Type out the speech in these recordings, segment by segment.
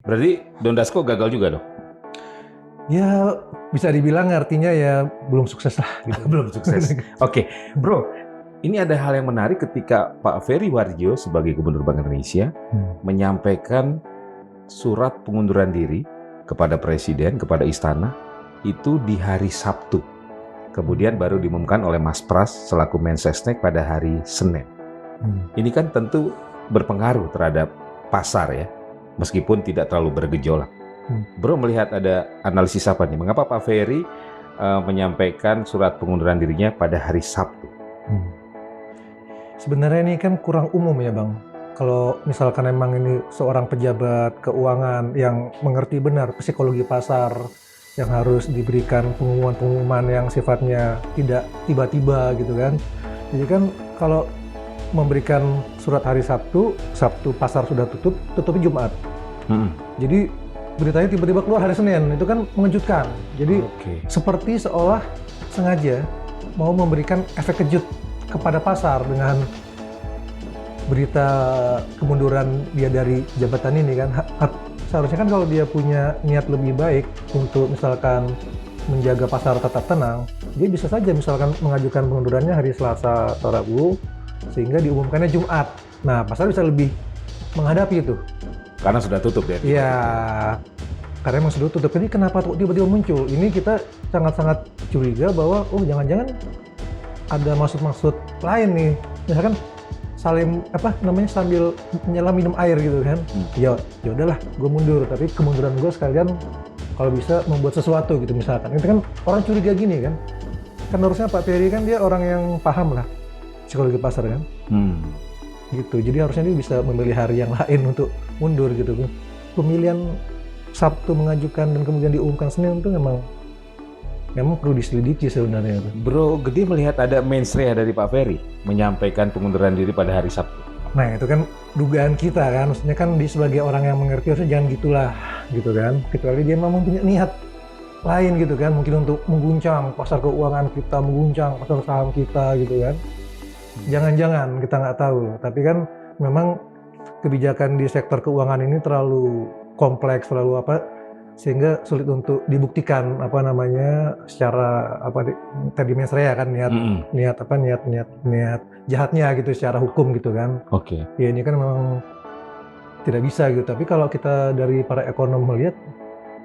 Berarti Don Dasko gagal juga dong? Ya bisa dibilang artinya ya belum sukses lah. Gitu. Belum sukses. Oke, Bro, ini ada hal yang menarik ketika Pak Ferry Warjio sebagai Gubernur Bank Indonesia menyampaikan surat pengunduran diri kepada Presiden, kepada Istana, itu di hari Sabtu. Kemudian baru diumumkan oleh Mas Pras selaku Mensesnek pada hari Senin. Ini kan tentu berpengaruh terhadap pasar ya, meskipun tidak terlalu bergejolak. Bro melihat ada analisis apa nih? Mengapa Pak Ferry menyampaikan surat pengunduran dirinya pada hari Sabtu? Sebenarnya ini kan kurang umum ya Bang. Kalau misalkan emang ini seorang pejabat keuangan yang mengerti benar psikologi pasar, yang harus diberikan pengumuman-pengumuman yang sifatnya tidak tiba-tiba gitu kan. Jadi kan kalau memberikan surat hari Sabtu, Sabtu pasar sudah tutupnya Jumat. Jadi beritanya tiba-tiba keluar hari Senin, itu kan mengejutkan. Jadi seperti seolah sengaja mau memberikan efek kejut kepada pasar dengan berita kemunduran dia dari jabatan ini kan. Seharusnya kan kalau dia punya niat lebih baik untuk misalkan menjaga pasar tetap tenang, dia bisa saja misalkan mengajukan pengundurannya hari Selasa atau Rabu, sehingga diumumkannya Jumat. Nah, pasar bisa lebih menghadapi itu. Karena sudah tutup ya? Iya, karena emang sudah tutup. Ini kenapa tiba-tiba muncul? Ini kita sangat-sangat curiga bahwa, oh jangan-jangan ada maksud-maksud lain nih. Misalkan sambil menyelam minum air gitu kan. Ya udahlah, gue mundur. Tapi kemunduran gue sekalian kalau bisa membuat sesuatu gitu misalkan. Itu kan orang curiga gini kan. Kan harusnya Pak Ferry kan dia orang yang paham lah psikologi pasar kan. Gitu. Jadi harusnya dia bisa memilih hari yang lain untuk mundur gitu. Pemilihan Sabtu mengajukan dan kemudian diumumkan Senin itu memang perlu diselidiki sebenarnya. Bro Gede melihat ada mensreya dari Pak Ferry menyampaikan pengunduran diri pada hari Sabtu. Nah itu kan dugaan kita kan, maksudnya kan dia sebagai orang yang mengerti harusnya jangan gitulah gitu kan. Kecuali dia memang punya niat lain gitu kan, mungkin untuk mengguncang pasar keuangan kita, mengguncang pasar saham kita gitu kan. Jangan-jangan, kita nggak tahu. Tapi kan memang kebijakan di sektor keuangan ini terlalu kompleks, terlalu sehingga sulit untuk dibuktikan secara tadi mensreya kan niat jahatnya gitu secara hukum gitu kan. Ya ini kan memang tidak bisa gitu. Tapi kalau kita dari para ekonom melihat,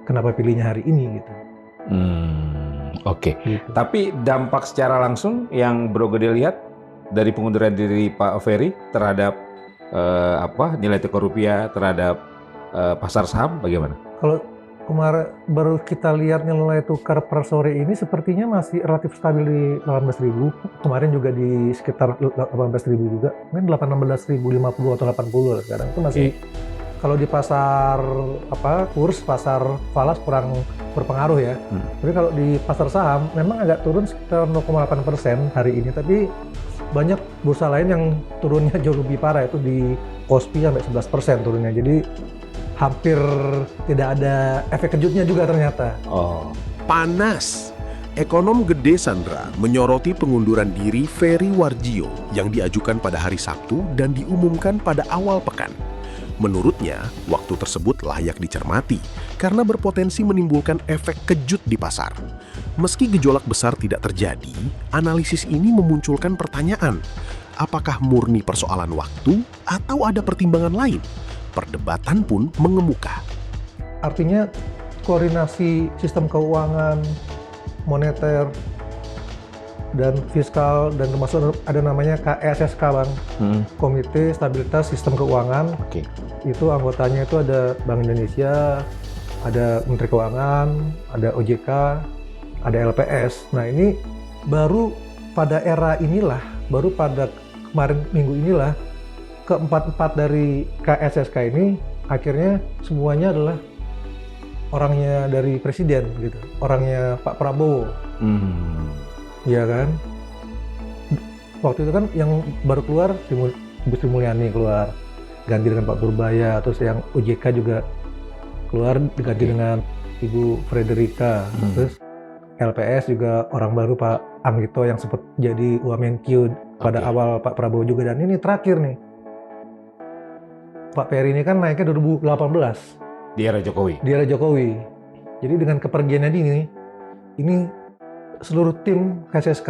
kenapa pilihnya hari ini gitu. Gitu. Tapi dampak secara langsung yang Bro Gede lihat dari pengunduran diri Pak Ferry terhadap nilai tukar rupiah, terhadap pasar saham bagaimana? Kalau kemarin baru kita lihat nilai tukar per sore ini sepertinya masih relatif stabil di 18.000. Kemarin juga di sekitar 18.000 juga. Mungkin 18.050 atau 80 sekarang itu masih. Kalau di pasar kurs pasar falas kurang berpengaruh ya. Tapi kalau di pasar saham memang agak turun sekitar 0,8% hari ini. Tapi banyak bursa lain yang turunnya jauh lebih parah, itu di KOSPI sampai 11% turunnya. Jadi hampir tidak ada efek kejutnya juga ternyata. Panas. Ekonom Gede Sandra menyoroti pengunduran diri Ferry Warjio yang diajukan pada hari Sabtu dan diumumkan pada awal pekan. Menurutnya, waktu tersebut layak dicermati karena berpotensi menimbulkan efek kejut di pasar. Meski gejolak besar tidak terjadi, analisis ini memunculkan pertanyaan, apakah murni persoalan waktu atau ada pertimbangan lain? Perdebatan pun mengemuka. Artinya koordinasi sistem keuangan, moneter, dan fiskal, dan termasuk ada namanya KSSK Bang, Komite Stabilitas Sistem Keuangan. Itu anggotanya itu ada Bank Indonesia, ada Menteri Keuangan, ada OJK, ada LPS. Nah ini baru pada era inilah, baru pada kemarin minggu inilah, keempat-empat dari KSSK ini akhirnya semuanya adalah orangnya dari presiden gitu, orangnya Pak Prabowo. Iya kan? Waktu itu kan yang baru keluar Ibu Sri Mulyani keluar, ganti dengan Pak Purbaya, terus yang OJK juga keluar diganti dengan Ibu Frederica, terus LPS juga orang baru Pak Anggito yang sempat jadi Wamenkyu pada awal Pak Prabowo juga, dan ini terakhir nih Pak Ferry ini kan naiknya 2018. Di era Jokowi. Di era Jokowi. Jadi dengan kepergiannya ini seluruh tim KSSK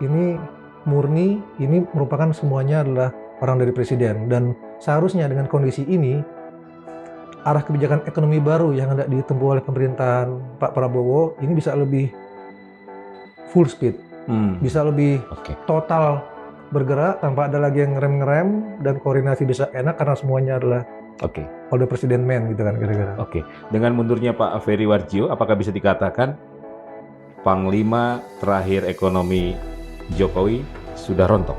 ini murni, ini merupakan semuanya adalah orang dari presiden. Dan seharusnya dengan kondisi ini, arah kebijakan ekonomi baru yang hendak ditempuh oleh pemerintahan Pak Prabowo ini bisa lebih full speed, bisa lebih total bergerak tanpa ada lagi yang ngerem-ngerem, dan koordinasi bisa enak karena semuanya adalah oleh presiden man gitu kan kira-kira. Dengan mundurnya Pak Ferry Warjio, apakah bisa dikatakan Panglima terakhir ekonomi Jokowi sudah rontok?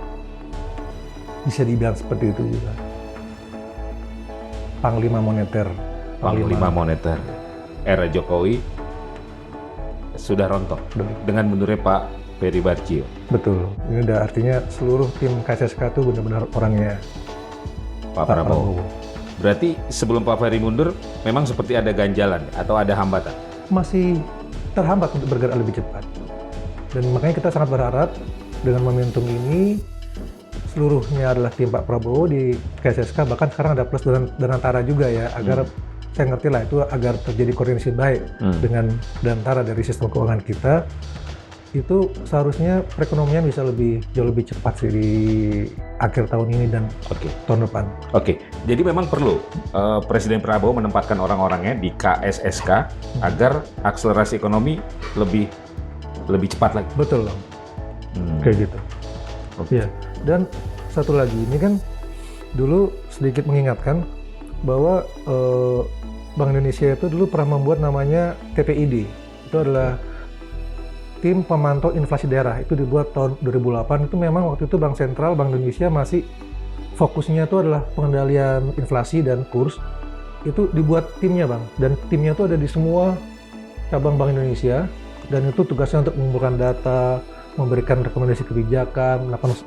Bisa dibilang seperti itu juga. Panglima moneter. Panglima moneter era Jokowi sudah rontok dengan mundurnya Pak Ferry Warjio. Betul. Ini udah artinya seluruh tim KSSK itu benar-benar orangnya Pak Prabowo. Berarti sebelum Pak Ferry mundur, memang seperti ada ganjalan atau ada hambatan? Masih terhambat untuk bergerak lebih cepat. Dan makanya kita sangat berharap dengan momentum ini, seluruhnya adalah tim Pak Prabowo di KSSK, bahkan sekarang ada plus Danantara juga ya, agar saya ngerti lah itu agar terjadi koordinasi baik dengan Danantara dari sistem keuangan kita. Itu seharusnya perekonomian bisa jauh lebih cepat sih di akhir tahun ini dan tahun depan. Jadi memang perlu Presiden Prabowo menempatkan orang-orangnya di KSSK agar akselerasi ekonomi lebih cepat lagi. Betul loh, kayak gitu. Ya. Dan satu lagi, ini kan dulu sedikit mengingatkan bahwa Bank Indonesia itu dulu pernah membuat namanya TPID. Itu adalah Tim Pemantau Inflasi Daerah, itu dibuat tahun 2008. Itu memang waktu itu Bank Sentral, Bank Indonesia masih fokusnya itu adalah pengendalian inflasi dan kurs. Itu dibuat timnya Bang, dan timnya itu ada di semua cabang Bank Indonesia, dan itu tugasnya untuk mengumpulkan data, memberikan rekomendasi kebijakan, melakukan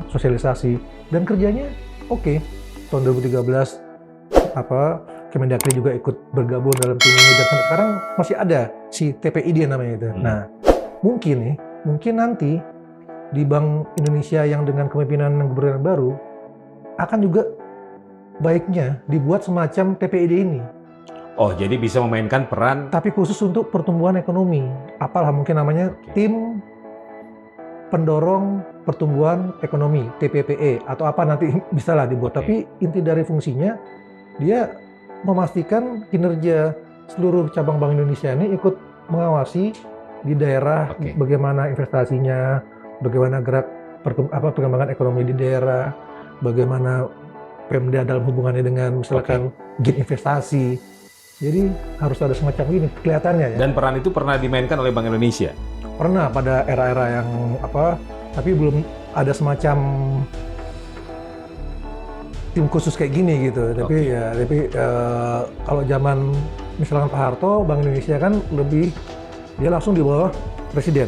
sosialisasi, dan kerjanya oke. Tahun 2013 Kemendagri juga ikut bergabung dalam tim ini, dan sampai sekarang masih ada si TPID namanya itu. Nah, mungkin nanti di Bank Indonesia yang dengan kepemimpinan gubernur baru akan juga baiknya dibuat semacam TPID ini. Oh, jadi bisa memainkan peran, tapi khusus untuk pertumbuhan ekonomi. Apalah mungkin namanya tim pendorong pertumbuhan ekonomi, TPPE atau apa nanti bisa lah dibuat. Tapi inti dari fungsinya dia memastikan kinerja seluruh cabang Bank Indonesia ini ikut mengawasi di daerah bagaimana investasinya, bagaimana gerak perkembangan ekonomi di daerah, bagaimana Pemda dalam hubungannya dengan misalkan gate investasi. Jadi harus ada semacam ini kelihatannya ya. Dan peran itu pernah dimainkan oleh Bank Indonesia? Pernah pada era-era yang tapi belum ada semacam tim khusus kayak gini gitu. Tapi kalau zaman misalkan Pak Harto, Bank Indonesia kan dia langsung di bawah presiden.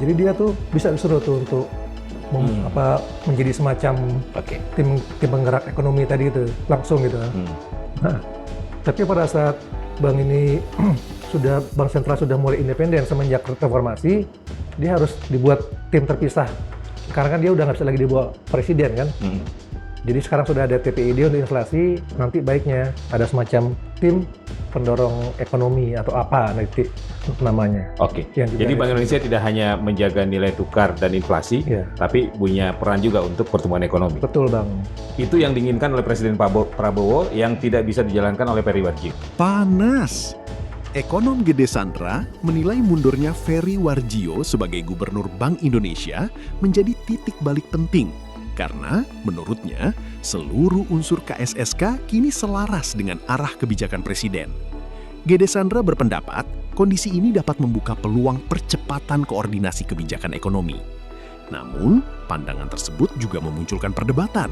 Jadi dia tuh bisa disuruh tuh untuk menjadi semacam tim penggerak ekonomi tadi itu langsung gitu. Nah, tapi pada saat bank ini Bank Sentral sudah mulai independen semenjak reformasi, dia harus dibuat tim terpisah. Karena kan dia udah nggak bisa lagi di bawah presiden kan. Jadi sekarang sudah ada TPID untuk inflasi, nanti baiknya ada semacam tim pendorong ekonomi atau apa nanti namanya. Jadi Bank Indonesia tidak hanya menjaga nilai tukar dan inflasi, tapi punya peran juga untuk pertumbuhan ekonomi. Betul Bang. Itu yang diinginkan oleh Presiden Prabowo yang tidak bisa dijalankan oleh Ferry Warjio. Panas. Ekonom Gede Sandra menilai mundurnya Ferry Warjio sebagai Gubernur Bank Indonesia menjadi titik balik penting. Karena menurutnya, seluruh unsur KSSK kini selaras dengan arah kebijakan Presiden. Gede Sandra berpendapat, kondisi ini dapat membuka peluang percepatan koordinasi kebijakan ekonomi. Namun, pandangan tersebut juga memunculkan perdebatan.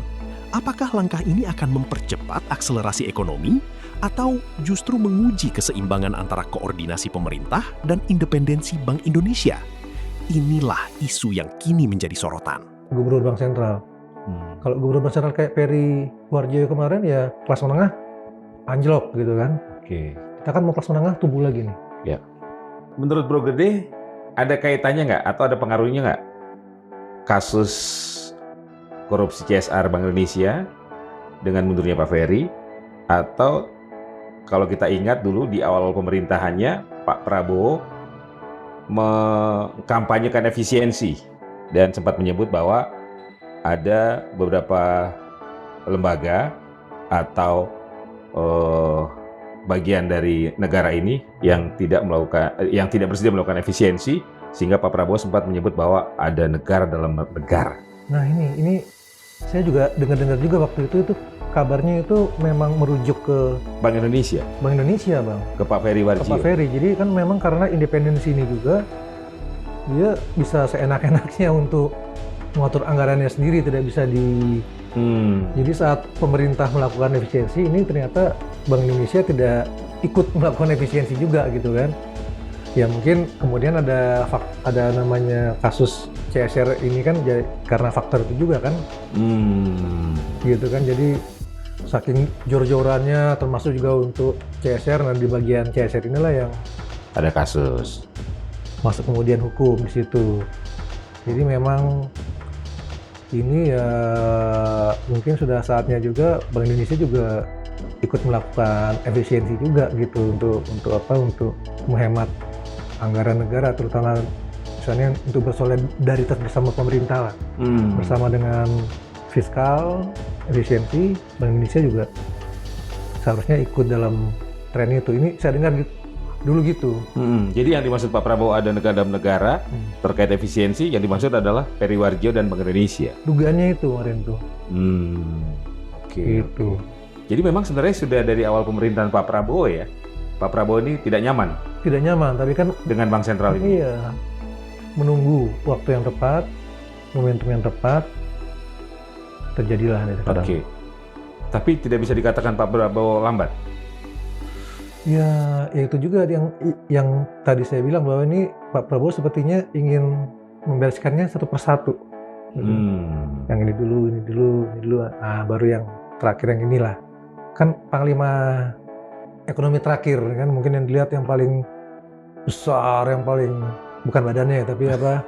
Apakah langkah ini akan mempercepat akselerasi ekonomi atau justru menguji keseimbangan antara koordinasi pemerintah dan independensi Bank Indonesia? Inilah isu yang kini menjadi sorotan. Gubernur Bank Sentral. Kalau Gubernur Bank Sentral kayak Ferry Warjio kemarin ya kelas menengah anjlok gitu kan. Kita kan mau kelas menengah tumbuh lagi nih. Ya. Menurut Bro Gede, ada kaitannya nggak atau ada pengaruhnya nggak kasus korupsi CSR Bank Indonesia dengan mundurnya Pak Ferry, atau kalau kita ingat dulu di awal pemerintahannya, Pak Prabowo mengkampanyekan efisiensi dan sempat menyebut bahwa ada beberapa lembaga atau bagian dari negara ini yang tidak bersedia melakukan efisiensi, sehingga Pak Prabowo sempat menyebut bahwa ada negara dalam negara. Nah ini saya juga dengar juga waktu itu kabarnya itu memang merujuk ke Bank Indonesia, Bang. ke Pak Ferry Warjio. Ke Pak Ferry. Jadi kan memang karena independensi ini juga dia bisa seenak-enaknya untuk mengatur anggarannya sendiri, tidak bisa Jadi saat pemerintah melakukan efisiensi ini ternyata Bank Indonesia tidak ikut melakukan efisiensi juga gitu kan. Ya mungkin kemudian ada namanya kasus CSR ini kan karena faktor itu juga kan. Gitu kan, jadi saking jor-jorannya termasuk juga untuk CSR, dan di bagian CSR inilah yang ada kasus. Masuk kemudian hukum di situ. Jadi memang ini ya mungkin sudah saatnya juga Bank Indonesia juga ikut melakukan efisiensi juga gitu untuk menghemat anggaran negara, terutama misalnya untuk bersolidaritas bersama pemerintah lah. Bersama dengan fiskal, efisiensi, Bank Indonesia juga seharusnya ikut dalam tren itu. Ini saya dengar dulu gitu. Jadi yang dimaksud Pak Prabowo ada negara dalam negara terkait efisiensi, yang dimaksud adalah Ferry Warjio dan Bank Indonesia. Dugaannya itu kemarin tuh. Gitu. Jadi memang sebenarnya sudah dari awal pemerintahan Pak Prabowo ya, Pak Prabowo ini tidak nyaman. Tidak nyaman, tapi kan dengan bank sentral ini. Iya. Menunggu waktu yang tepat, momentum yang tepat, terjadilah. Oke. Tapi tidak bisa dikatakan Pak Prabowo lambat. Ya itu juga yang tadi saya bilang bahwa ini Pak Prabowo sepertinya ingin membereskannya satu persatu. Yang ini dulu. Baru yang terakhir yang inilah. Kan Panglima Ekonomi terakhir kan mungkin yang dilihat yang paling besar, yang paling bukan badannya tapi apa?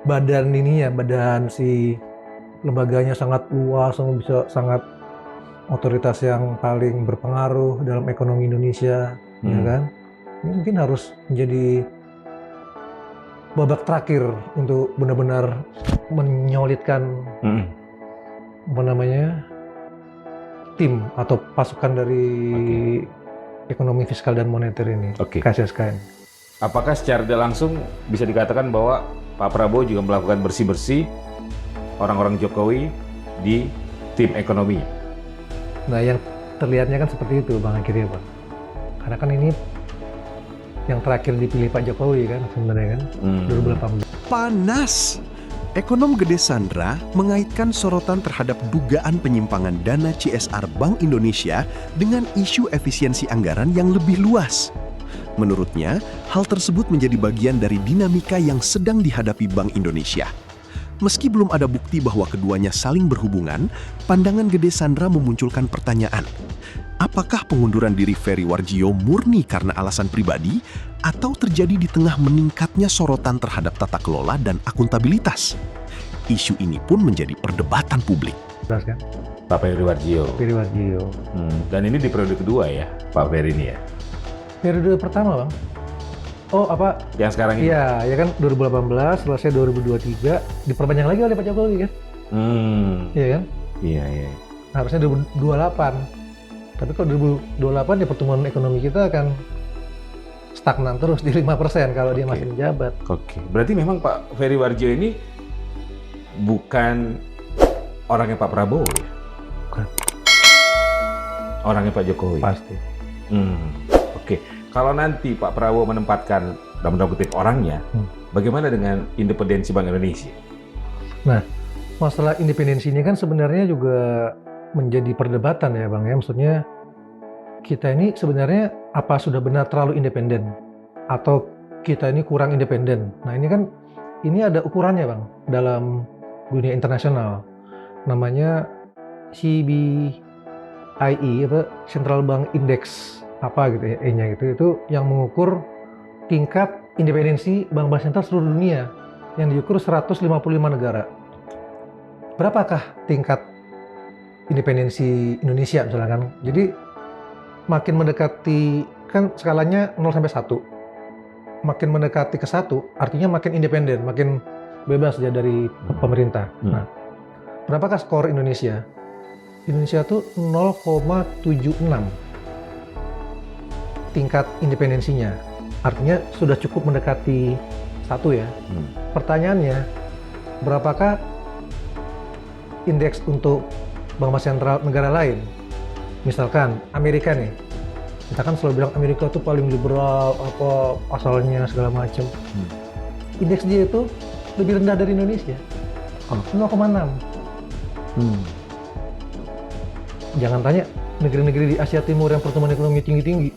Badan si lembaganya sangat luas, bisa sangat otoritas yang paling berpengaruh dalam ekonomi Indonesia, ya kan? Ini mungkin harus menjadi babak terakhir untuk benar-benar menyolidkan tim atau pasukan dari ekonomi fiskal dan moneter ini, KSSK ini. Apakah secara tidak langsung bisa dikatakan bahwa Pak Prabowo juga melakukan bersih-bersih orang-orang Jokowi di tim ekonomi? Nah, yang terlihatnya kan seperti itu, Bang, akhirnya, Bang. Karena kan ini yang terakhir dipilih Pak Jokowi kan sebenarnya kan, 2018. Panas! Ekonom gede Sandra mengaitkan sorotan terhadap dugaan penyimpangan dana CSR Bank Indonesia dengan isu efisiensi anggaran yang lebih luas. Menurutnya, hal tersebut menjadi bagian dari dinamika yang sedang dihadapi Bank Indonesia. Meski belum ada bukti bahwa keduanya saling berhubungan, pandangan gede Sandra memunculkan pertanyaan. Apakah pengunduran diri Ferry Warjio murni karena alasan pribadi atau terjadi di tengah meningkatnya sorotan terhadap tata kelola dan akuntabilitas? Isu ini pun menjadi perdebatan publik. Kan? Pak Ferry Warjio. Dan ini di periode kedua ya, Pak Ferry ini ya? Periode pertama, Bang. Oh, apa? Yang sekarang ini? Iya, ya kan 2018, selesai 2023, diperpanjang lagi oleh Pak Jokowi kan? Iya kan? Iya. Harusnya 2028. Tapi kalau 2028 ya pertumbuhan ekonomi kita akan stagnan terus di 5% kalau dia masih menjabat. Berarti memang Pak Ferry Warjio ini bukan orangnya Pak Prabowo ya? Bukan. Orangnya Pak Jokowi? Pasti. Kalau nanti Pak Prabowo menempatkan dalam tanda kutip orangnya, bagaimana dengan independensi Bank Indonesia? Nah, masalah independensi ini kan sebenarnya juga menjadi perdebatan ya Bang ya. Maksudnya kita ini sebenarnya apa sudah benar terlalu independen atau kita ini kurang independen. Nah ini ada ukurannya Bang dalam dunia internasional. Namanya CBIE apa Central Bank Index apa gitu ya, E-nya gitu, itu yang mengukur tingkat independensi bank-bank sentral seluruh dunia yang diukur 155 negara. Berapakah tingkat independensi Indonesia misalkan? Jadi makin mendekati, kan skalanya 0 sampai 1. Makin mendekati ke 1, artinya makin independen, makin bebas dia dari pemerintah. Nah, berapakah skor Indonesia? Indonesia tuh 0,76 tingkat independensinya. Artinya sudah cukup mendekati 1 ya. Pertanyaannya, berapakah indeks untuk bank sentral negara lain? Misalkan Amerika nih. Kita kan selalu bilang Amerika tuh paling liberal, apa asalnya segala macam. Indeks dia itu lebih rendah dari Indonesia. 0,6. Jangan tanya negeri-negeri di Asia Timur yang pertumbuhan ekonomi tinggi-tinggi,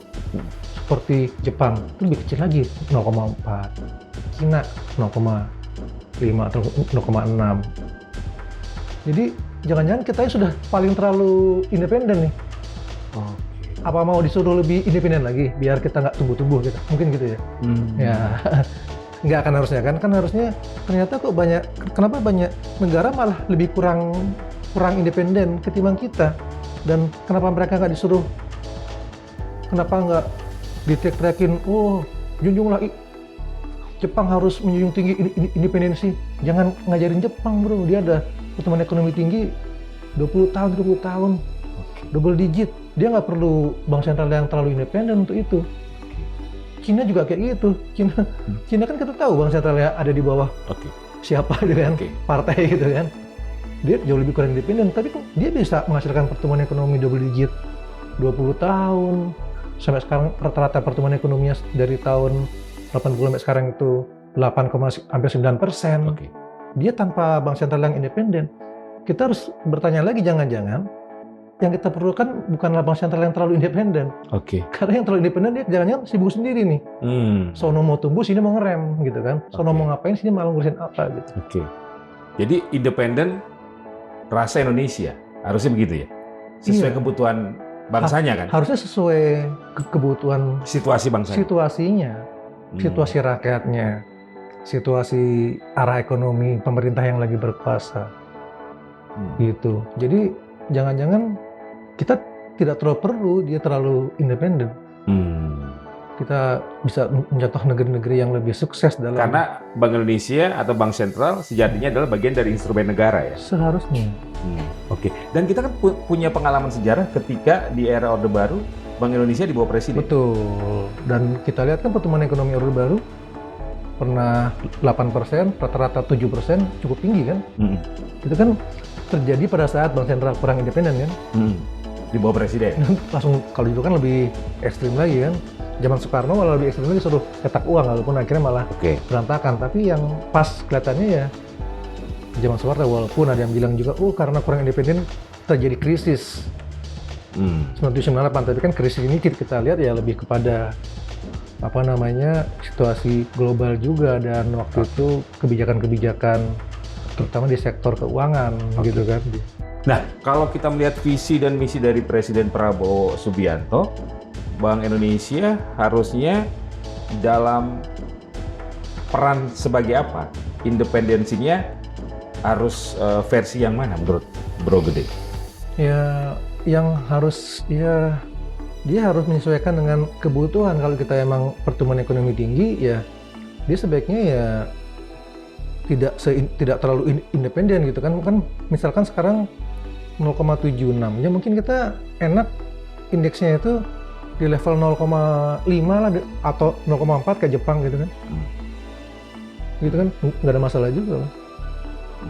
seperti Jepang, itu lebih kecil lagi, 0,4. Cina 0,5 atau 0,6. Jadi jangan-jangan kita sudah paling terlalu independen nih. Apa mau disuruh lebih independen lagi biar kita nggak tumbuh-tumbuh gitu? Mungkin gitu ya. Ya nggak akan harusnya kan harusnya ternyata kok kenapa banyak negara malah lebih kurang independen ketimbang kita. Dan kenapa mereka nggak disuruh, kenapa nggak diteriak-teriakin, oh junjunglah Jepang harus menjunjung tinggi independensi, jangan ngajarin Jepang bro, dia ada pertumbuhan ekonomi tinggi 20 tahun, double digit, dia nggak perlu bank sentral yang terlalu independen untuk itu. Cina juga kayak gitu, Cina kan kita tahu bank sentralnya ada di bawah siapa gitu kan, partai gitu kan. Dia jauh lebih kurang independen, tapi kok dia bisa menghasilkan pertumbuhan ekonomi double digit 20 tahun. Sampai sekarang rata-rata pertumbuhan ekonominya dari tahun 80 sampai sekarang itu 8,9%. Dia tanpa bank sentral yang independen. Kita harus bertanya lagi, jangan-jangan yang kita perlukan bukanlah bank sentral yang terlalu independen. Karena yang terlalu independen dia jangan-jangan sibuk sendiri nih. Sono mau tumbuh, sini mau ngerem gitu kan. Sono mau ngapain, sini malah ngurusin apa gitu. Jadi independen rasa Indonesia, harusnya begitu ya? Sesuai kebutuhan bangsanya kan? Harusnya sesuai kebutuhan situasi bangsanya. Situasinya, situasi rakyatnya, situasi arah ekonomi pemerintah yang lagi berkuasa. Gitu. Jadi jangan-jangan kita tidak terlalu perlu dia terlalu independen. Kita bisa mencontoh negeri-negeri yang lebih sukses dalam... Karena Bank Indonesia atau Bank Sentral sejatinya adalah bagian dari instrumen negara ya? Seharusnya. Dan kita kan punya pengalaman sejarah ketika di era Orde Baru, Bank Indonesia di bawah Presiden. Betul. Dan kita lihat kan pertumbuhan ekonomi Orde Baru pernah 8%, rata-rata 7%, cukup tinggi kan? Itu kan terjadi pada saat Bank Sentral kurang independen kan? Di bawah Presiden. Langsung kalau itu kan lebih ekstrim lagi kan? Zaman Soekarno malah lebih ekstrim lagi, suruh cetak uang, walaupun akhirnya malah berantakan. Tapi yang pas kelihatannya ya zaman Soeharto, walaupun ada yang bilang juga, karena kurang independen terjadi krisis 97-98. Tapi kan krisis ini kita lihat ya lebih kepada situasi global juga, dan waktu itu kebijakan-kebijakan terutama di sektor keuangan gitu kan. Nah, kalau kita melihat visi dan misi dari Presiden Prabowo Subianto, Bank Indonesia harusnya dalam peran sebagai apa? Independensinya harus versi yang mana menurut Bro Gede? Ya, yang harus dia harus menyesuaikan dengan kebutuhan. Kalau kita emang pertumbuhan ekonomi tinggi, ya dia sebaiknya ya tidak terlalu independen gitu kan. Misalkan sekarang 0,76, ya mungkin kita enak indeksnya itu di level 0,5 lah atau 0,4 kayak Jepang gitu kan. Gitu kan nggak ada masalah juga.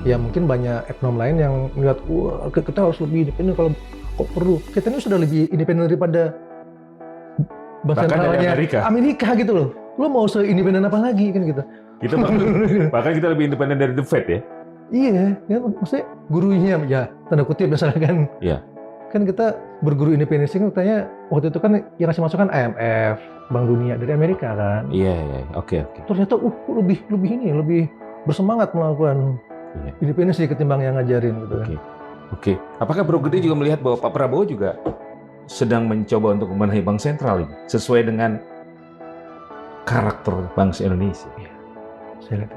Ya mungkin banyak ekonom lain yang melihat, kita harus lebih independen, kalau kok perlu. Kita ini sudah lebih independen daripada bank sentralnya Amerika gitu loh. Lo mau se-independen apa lagi kan gitu. Kita bahkan kita lebih independen dari The Fed ya? Iya, ya, maksudnya gurunya ya tanda kutip misalnya kan. Iya. Kan kita berguru independensi kan katanya waktu itu kan yang ngasih masukan IMF, Bank Dunia dari Amerika kan. Iya. Oke. Ternyata lebih bersemangat melakukan independensi ketimbang yang ngajarin gitu kan. Oke. Apakah Bro Gede juga melihat bahwa Pak Prabowo juga sedang mencoba untuk membenahi Bank Sentral ini sesuai dengan karakter bangsa Indonesia? Iya. Saya lihat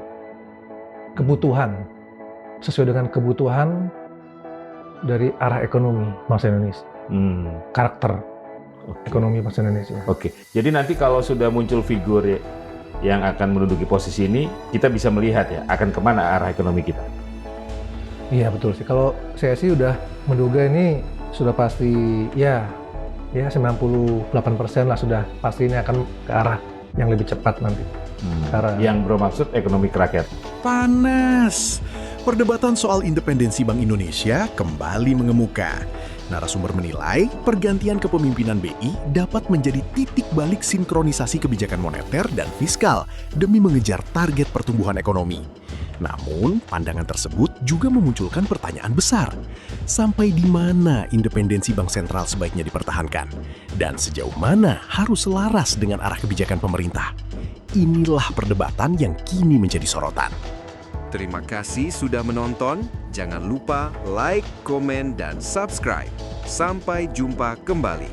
kebutuhan, sesuai dengan kebutuhan dari arah ekonomi bangsa Indonesia. Karakter. ekonomi bangsa Indonesia. Oke, jadi nanti kalau sudah muncul figur yang akan menduduki posisi ini, kita bisa melihat ya akan kemana arah ekonomi kita. Iya betul sih. Kalau saya sih udah menduga ini sudah pasti ya 98% lah sudah pasti ini akan ke arah yang lebih cepat nanti. Yang bermaksud ekonomi kerakyat. Panas. Perdebatan soal independensi Bank Indonesia kembali mengemuka. Narasumber menilai pergantian kepemimpinan BI dapat menjadi titik balik sinkronisasi kebijakan moneter dan fiskal demi mengejar target pertumbuhan ekonomi. Namun, pandangan tersebut juga memunculkan pertanyaan besar. Sampai di mana independensi bank sentral sebaiknya dipertahankan? Dan sejauh mana harus selaras dengan arah kebijakan pemerintah? Inilah perdebatan yang kini menjadi sorotan. Terima kasih sudah menonton. Jangan lupa like, komen, dan subscribe. Sampai jumpa kembali.